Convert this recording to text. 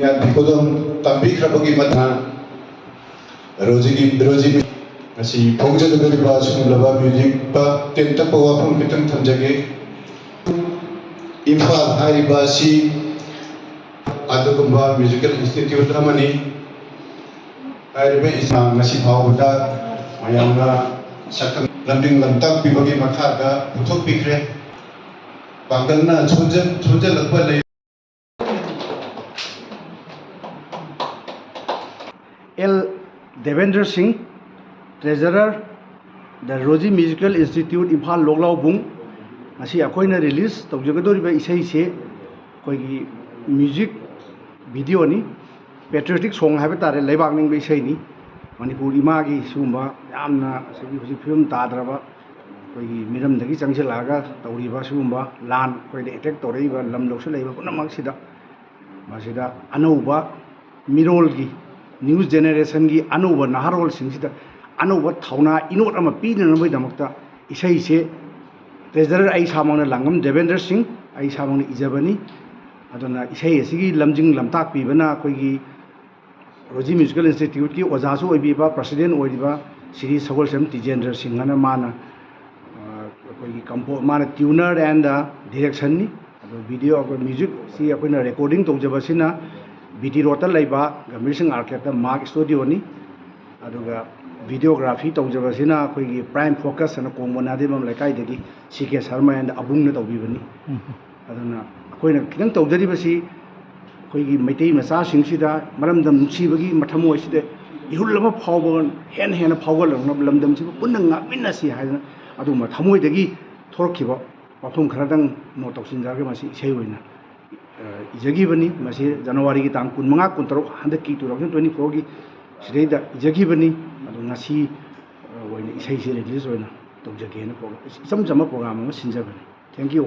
비고동 담비크라보기 마타 로지 kasi 봉제되는 수능라바 뮤직과 템타포와 폼피팅 탐자게 임팔 하이바시 아드금바 뮤지컬 인스티튜트 아마니 하이르베 이상 ngasi 파우다 mayamna sakam lamding lamtak bibagi makhaga puthok pikre pangalna chonje lakba lei L. Devendra Singh, Treasurer, the Roji Musical Institute, Imphal Loglaw Bung. Asi akoina release tawjagadoriba isai se koigi music video ni patriotic song haiba tare leibak ning be isai ni Manipur ima gi sumba yamna sigi husi film tadraba koigi miram dagi changsilaga tawriba sumba lan koide attack toraiba lam loksu leiba punamak sida masida anouba mirol gi News generation gi anuba naharol singsida anuba thauna inot ama pina na damakta isai se treasurer ai samang langam Devendra Singh ai samang ijabani adona isai asigi lamjing lamtak pibana koigi Roji Musical Institute ki ojasu oibiba president oidiba Sri Sagol Sem Tijendra Singh ana mana koigi compo mana tuner and direction ni video music si akoina recording tawjabasina BT Rota Laiba, Gamirsing Arcata, Mark Studio ni, aduga videography tawjabasina koigi prime focus and Komonadimam Lakai degi, CK Sharma and Abung Tawbibani. Aduna koina kitang tawjaribasi koigi Mete Masa Singsida, Maramdam Chibagi, Matamo Side, Yulama Power, Hen Power, Lamdam Chibu, Punanga, Minasi, Aduma Tamu degi, Torkiba, Papum Kradang, Motosin Jargamasi, Sewina. Ijagibani masi January ki tang kun manga kun tarok 2024 gi sideda ijagibani adu ngasi woina isai se release woina tawjage na program isam jama program ma sinjabani. Thank you.